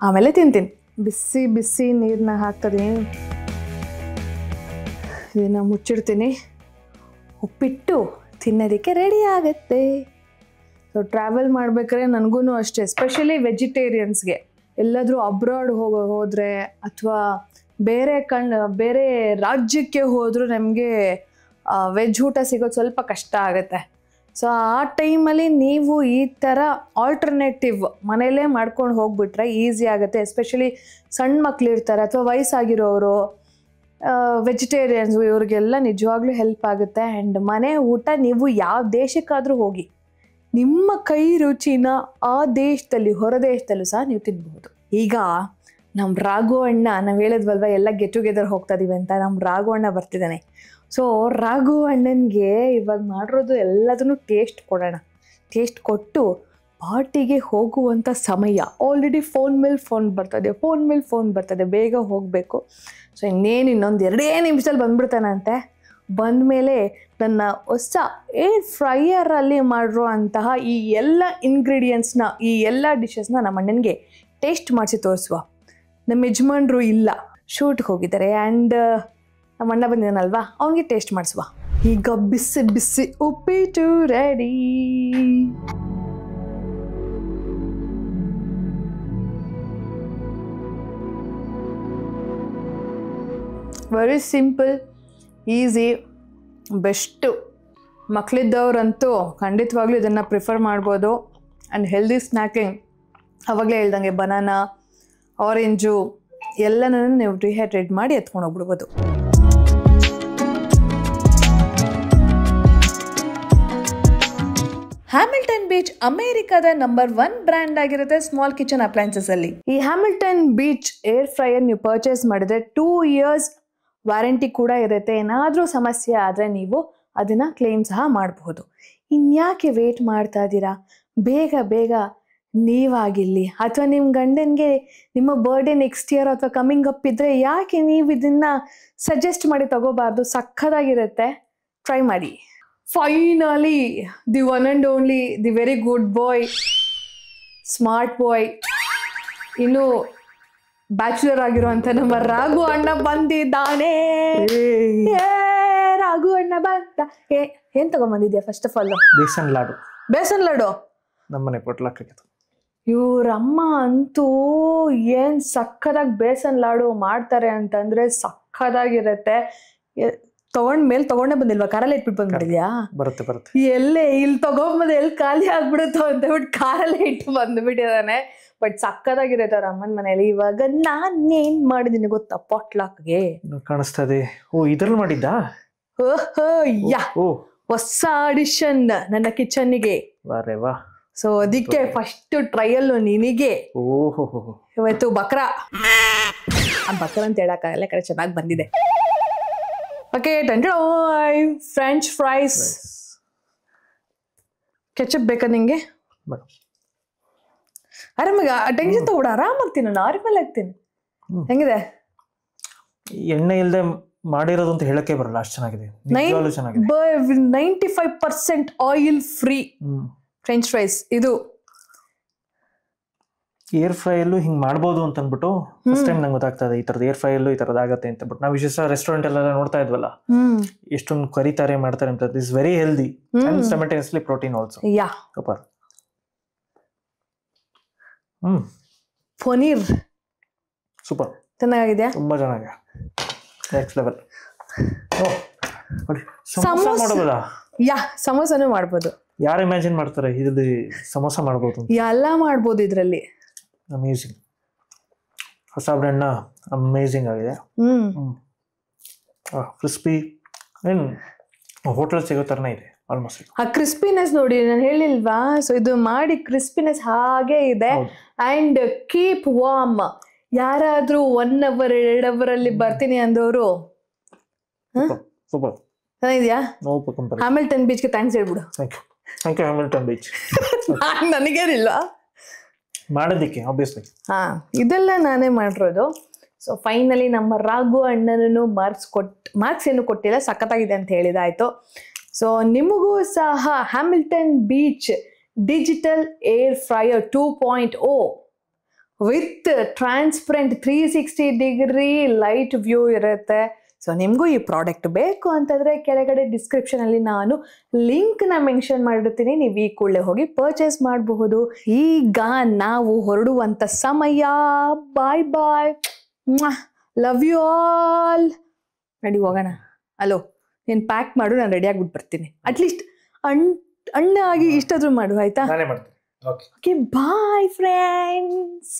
ಆಮೇಲೆ ತಿಂತೀನಿ. ಬಿಸಿ ನೀರನ್ನ ಹಾಕ್ತಿದ್ದೀನಿ, ಇದನ್ನು ಮುಚ್ಚಿಡ್ತೀನಿ. ಉಪ್ಪಿಟ್ಟು ತಿನ್ನೋದಕ್ಕೆ ರೆಡಿ ಆಗುತ್ತೆ. ಸೊ ಟ್ರಾವೆಲ್ ಮಾಡ್ಬೇಕಾದ್ರೆ ನನಗೂ ಅಷ್ಟೇ, ಎಸ್ಪೆಷಲಿ ವೆಜಿಟೇರಿಯನ್ಸ್ಗೆ ಎಲ್ಲಾದರೂ ಅಬ್ರಾಡ್ ಹೋದರೆ ಅಥವಾ ಬೇರೆ ರಾಜ್ಯಕ್ಕೆ ಹೋದರೂ ನಮಗೆ ವೆಜ್ ಊಟ ಸಿಗೋದು ಸ್ವಲ್ಪ ಕಷ್ಟ ಆಗುತ್ತೆ. ಸೊ ಆ ಟೈಮಲ್ಲಿ ನೀವು ಈ ಥರ ಆಲ್ಟರ್ನೇಟಿವ್ ಮನೆಯಲ್ಲೇ ಮಾಡ್ಕೊಂಡು ಹೋಗ್ಬಿಟ್ರೆ ಈಸಿ ಆಗುತ್ತೆ. ಎಸ್ಪೆಷಲಿ ಸಣ್ಣ ಮಕ್ಕಳಿರ್ತಾರೆ ಅಥವಾ ವಯಸ್ಸಾಗಿರೋರು, ವೆಜಿಟೇರಿಯನ್ಸ್, ಇವ್ರಿಗೆಲ್ಲ ನಿಜವಾಗ್ಲೂ ಹೆಲ್ಪ್ ಆಗುತ್ತೆ. ಆ್ಯಂಡ್ ಮನೆ ಊಟ ನೀವು ಯಾವ ದೇಶಕ್ಕಾದರೂ ಹೋಗಿ ನಿಮ್ಮ ಕೈ ರುಚಿನ ಆ ದೇಶದಲ್ಲಿ, ಹೊರ ದೇಶದಲ್ಲೂ ಸಹ ನೀವು ತಿನ್ಬಹುದು. ಈಗ ನಮ್ಮ ರಾಘು ಅಣ್ಣ, ನಾವು ಹೇಳಿದ್ವಲ್ವ ಎಲ್ಲ ಗೆಟ್ ಟುಗೆದರ್ ಹೋಗ್ತಾ ಇದೀವಿ ಅಂತ, ನಮ್ಮ ರಾಘು ಅಣ್ಣ ಬರ್ತಿದ್ದಾನೆ. ಸೊ ರಾಘು ಅಣ್ಣನಿಗೆ ಇವಾಗ ಮಾಡಿರೋದು ಎಲ್ಲದನ್ನು ಟೇಸ್ಟ್ ಕೊಡೋಣ. ಟೇಸ್ಟ್ ಕೊಟ್ಟು ಪಾರ್ಟಿಗೆ ಹೋಗುವಂಥ ಸಮಯ. ಆಲ್ರೆಡಿ ಫೋನ್ ಮೇಲೆ ಫೋನ್ ಬರ್ತದೆ, ಬೇಗ ಹೋಗಬೇಕು. ಸೊ ಇನ್ನೊಂದು 2 ನಿಮಿಷದಲ್ಲಿ ಬಂದ್ಬಿಡ್ತಾನಂತೆ. ಬಂದಮೇಲೆ ನನ್ನ ಹೊಸ ಏರ್ ಫ್ರೈಯರಲ್ಲಿ ಮಾಡಿರೋ ಅಂತಹ ಈ ಎಲ್ಲ ಇಂಗ್ರೀಡಿಯೆಂಟ್ಸ್ನ, ಈ ಎಲ್ಲ ಡಿಶಸ್ನ ನಮ್ಮ ಅಣ್ಣನಿಗೆ ಟೇಸ್ಟ್ ಮಾಡಿಸಿ ತೋರಿಸುವ. ನಮ್ಮ ಯಜಮಾನ್ರು ಇಲ್ಲ, ಶೂಟ್ಗೆ ಹೋಗಿದ್ದಾರೆ. ಆ್ಯಂಡ್ ನಮ್ಮ ಅಣ್ಣ ಬಂದಿದ್ದಾನಲ್ವಾ, ಅವನಿಗೆ ಟೇಸ್ಟ್ ಮಾಡಿಸುವ. ಈಗ ಬಿಸಿ ಉಪ್ಪಿಟ್ಟು ready. Very simple, easy, best. ಮಕ್ಕಳಿದ್ದವ್ರಂತೂ ಖಂಡಿತವಾಗ್ಲೂ ಇದನ್ನು ಪ್ರಿಫರ್ ಮಾಡ್ಬೋದು. ಆ್ಯಂಡ್ ಹೆಲ್ದಿ ಸ್ನ್ಯಾಕಿಂಗ್, ಆವಾಗಲೇ ಹೇಳ್ದಂಗೆ ಬನಾನಾ, ಆರೆಂಜು ಎಲ್ಲನೂ ನೀವು ಡಿಹೈಡ್ರೇಟ್ ಮಾಡಿ ಎತ್ಕೊಂಡು ಹೋಗ್ಬಿಡ್ಬೋದು. ಹ್ಯಾಮಿಲ್ಟನ್ ಬೀಚ್ ಅಮೆರಿಕದ ನಂಬರ್ 1 ಬ್ರ್ಯಾಂಡ್ ಆಗಿರುತ್ತೆ ಸ್ಮಾಲ್ ಕಿಚನ್ ಅಪ್ಲೈನ್ಸಸ್ ಅಲ್ಲಿ. ಈ ಹ್ಯಾಮಿಲ್ಟನ್ ಬೀಚ್ ಏರ್ ಫ್ರೈಯರ್ ನೀವು ಪರ್ಚೇಸ್ ಮಾಡಿದ್ರೆ 2 years ವಾರಂಟಿ ಕೂಡ ಇರುತ್ತೆ. ಏನಾದರೂ ಸಮಸ್ಯೆ ಆದರೆ ನೀವು ಅದನ್ನ ಕ್ಲೇಮ್ ಸಹ ಮಾಡಬಹುದು. ಇನ್ಯಾಕೆ ವೇಟ್ ಮಾಡ್ತಾ ಇದ್ದೀರಾ? ಬೇಗ ಬೇಗ ನೀವಾಗಿಲ್ಲಿ, ಅಥವಾ ನಿಮ್ಮ ಗಂಡನಿಗೆ ನಿಮ್ಮ ಬರ್ಡೇ ನೆಕ್ಸ್ಟ್ ಇಯರ್ ಅಥವಾ ಕಮಿಂಗ್ ಅಪ್ ಇದ್ರೆ ಯಾಕೆ ನೀವು ಇದನ್ನ ಸಜೆಸ್ಟ್ ಮಾಡಿ ತಗೋಬಾರ್ದು? ಸಖತ್ತಾಗಿರುತ್ತೆ, ಟ್ರೈ ಮಾಡಿ. Finally the one and only, the very good boy, smart boy, ಇನ್ನು ಬ್ಯಾಚುಲರ್ ಆಗಿರುವಂತ ನಮ್ಮ ರಾಘು ಅಣ್ಣ ಬಂದಿದ್ದಾನೆ. ರಾಘು ಅಣ್ಣ ಬಂದ. ಏನ್ ತಗೊಂಡ್ಬಂದಿದ್ಯಾ? First of all besan ladoo. Besan ladoo ನಮ್ಮನೆ ಪೊಟ್ಲಕ್ಕೆ. ಇವ್ರಮ್ಮ ಅಂತೂ ಏನ್ ಸಕ್ಕದಾಗಿ ಬೇಸನ್ ಲಾಡು ಮಾಡ್ತಾರೆ ಅಂತಂದ್ರೆ ಸಕ್ಕದಾಗಿರತ್ತೆ. ತಗೊಂಡೇ ಬಂದಿಲ್ವಾ? ಕಾರಲ್ಲಿ ಇಟ್ಬಿಟ್ಟು ಬಂದ್ಬಿಟ್ಟಿದ್ಯಾ? ಬರುತ್ತೆ. ಎಲ್ಲೇ ಇಲ್ಲಿ ತಗೊಂಬಂದು ಎಲ್ಲಿ ಖಾಲಿ ಆಗ್ಬಿಡುತ್ತೋ ಅಂತ ಬಿಟ್ಟು ಕಾರಲ್ಲೇ ಇಟ್ಟು ಬಂದ್ಬಿಟ್ಟಿದಾನೆ. ಬಟ್ ಸಕ್ಕದಾಗಿರುತ್ತೆ ಅವ್ರ ಅಮ್ಮನ ಮನೇಲಿ. ಇವಾಗ ನಾನೇನ್ ಮಾಡಿದೀನಿ ಗೊತ್ತಾ ಪಾಟ್ಲಾಕ್ಗೆ? ಕಾಣಿಸ್ತಾ ಇದೆ. ಓ, ಇದ್ರಲ್ಲಿ ಮಾಡಿದ್ದ? ಹೊಸ ಅಡಿಷನ್ ನನ್ನ ಕಿಚನ್ಗೆ. ವಾ. ಸೊ ಅದಕ್ಕೆ ಫಸ್ಟ್ ಟ್ರಯಲ್ ನಿನಗೆ. ಓಹೋ, ಇವತ್ತು ಬಕ್ರಾ ಅಂತ ಹೇಳಕ್ಕಾಗಲ್ಲ, ಕರೆ ಚೆನ್ನಾಗಿ ಬಂದಿದೆ. Okay, French fries. ಕೆಚಪ್ ಬೇಕಾ ನಿಂಗೆ? ಆರಾಮಾಗ ಟೆನ್ಷನ್ ತಗೋಡ, ಆರಾಮಾಗ್ತೀನಿ ನಾನು, ನಾರ್ಮಲ್ ಆಗ್ತೀನಿ. ಹೆಂಗಿದೆ? ಎಣ್ಣೆ ಇಲ್ಲದೆ ಮಾಡಿರೋದು ಅಂತ ಹೇಳಕ್ಕೆ ಬರಲ್ಲ, ಅಷ್ಟು ಚೆನ್ನಾಗಿದೆ. 95% ಆಯಿಲ್ ಫ್ರೀ ಫ್ರೆಂಚ್ ಫ್ರೈಸ್. ಇದು ಏರ್ ಫ್ರೈ ಅಲ್ಲೂ ಹಿಂಗ್ ಮಾಡ್ಬೋದು ಅಂತ ಅಂದ್ಬಿಟ್ಟು ಫಸ್ಟ್ ಟೈಮ್ ನಂಗೆ ಗೊತ್ತಾಗ್ತದೆ ಈ ತರದ್ ಏರ್ ಫ್ರೈ ಅಲ್ಲೂ ಈ ತರದ್ ಆಗತ್ತೆ ಅಂತ. ಬಟ್ ನಾವು ವಿಶೇಷ ರೆಸ್ಟೋರೆಂಟ್ ಎಲ್ಲ ನೋಡ್ತಾ ಇದ್ವಲ್ಲ, ಎಷ್ಟೊಂದು ಕರಿತಾರೆ ಮಾಡ್ತಾರೆ ಅಂತ. Is very healthy and simultaneously protein also. Super. Paneer super, ಚೆನ್ನಾಗಿದೆ, ತುಂಬಾ ಚೆನ್ನಾಗಿದೆ, ನೆಕ್ಸ್ಟ್ ಲೆವೆಲ್. ಸಮೋಸ ಮಾಡೋದಲ್ಲ? ಸಮೋಸನೂ ಮಾಡ್ಬೋದು. ಯಾರು ಇಮ್ಯಾಜಿನ್ ಮಾಡ್ತಾರೆ ಇದ್ರಲ್ಲಿ ಸಮೋಸ ಮಾಡ್ಬೋದು? ಎಲ್ಲ ಮಾಡ್ಬೋದು ಇದ್ರಲ್ಲಿ. ಅಮೇಜಿಂಗ್. ಹೊಸ ಬ್ರ್ಯಾಂಡ್ ಅಮೇಜಿಂಗ್ ಆಗಿದೆ. ಕ್ರಿಸ್ಪಿ, ಏನ್ ಹೋಟೆಲ್ ಸಿಗೋ ತರನೇ ಇದೆ ಆಲ್ಮೋಸ್ಟ್. ಆ ಕ್ರಿಸ್ಪಿನೆಸ್ ನೋಡಿ, ನಾನು ಹೇಳಿಲ್ವಾ? ಸೊ ಇದು ಮಾಡಿ ಕ್ರಿಸ್ಪಿನೆಸ್ ಹಾಗೆ ಇದೆ. And keep warm. ಯಾರಾದ್ರೂ 1 hour 2 hour ಅಲ್ಲಿ ಬರ್ತೀನಿ ಅಂದವರು ಸೂಪರ್ ಚೆನ್ನಾಗಿದ್ಯಾ? ಹ್ಯಾಮಿಲ್ಟನ್ ಬೀಚ್ಗೆ ಥ್ಯಾಂಕ್ಸ್ ಹೇಳ್ಬಿಡು. Thank you Hamilton Beach. ನನಗೇನಿಲ್ಲ ಮಾಡೋದಕ್ಕೆ ಆಬ್ವಿಯಸ್ಲಿ. ಇದೆಲ್ಲ ನಾನೇ ಮಾಡಿರೋದು. ಸೊ ಫೈನಲಿ ನಮ್ಮ ರಾಘು ಅಣ್ಣನೂ ಮಾರ್ಕ್ಸ್ ಏನು ಕೊಟ್ಟಿಲ್ಲ, ಸಖತ್ತಾಗಿದೆ ಅಂತ ಹೇಳಿದಾಯ್ತು. ಸೊ ನಿಮಗೂ ಸಹ Hamilton Beach digital air fryer 2.0 with transparent 360 degree light view ಇರುತ್ತೆ. ಸೊ ನಿಮಗೂ ಈ ಪ್ರಾಡಕ್ಟ್ ಬೇಕು ಅಂತಂದರೆ ಕೆಳಗಡೆ ಡಿಸ್ಕ್ರಿಪ್ಷನಲ್ಲಿ ನಾನು ಲಿಂಕ್ನ ಮೆನ್ಷನ್ ಮಾಡಿರ್ತೀನಿ. ನೀವು ಈ ಕೂಡಲೇ ಹೋಗಿ ಪರ್ಚೇಸ್ ಮಾಡಬಹುದು. ಈಗ ನಾವು ಹೊರಡುವಂಥ ಸಮಯ. ಬಾಯ್ ಬಾಯ್, ಲವ್ ಯು ಆಲ್. ರೆಡಿ ಹೋಗೋಣ? ಅಲೋ, ನೀನು ಪ್ಯಾಕ್ ಮಾಡು, ನಾನು ರೆಡಿ ಆಗ್ಬಿಟ್ಟು ಬರ್ತೀನಿ. ಅಟ್ಲೀಸ್ಟ್ ಅಣ್ಣ ಆಗಿ ಇಷ್ಟಾದ್ರೂ ಮಾಡು, ಆಯ್ತಾ? ನಾನೇ ಮಾಡ್ತೀನಿ. Okay, bye friends.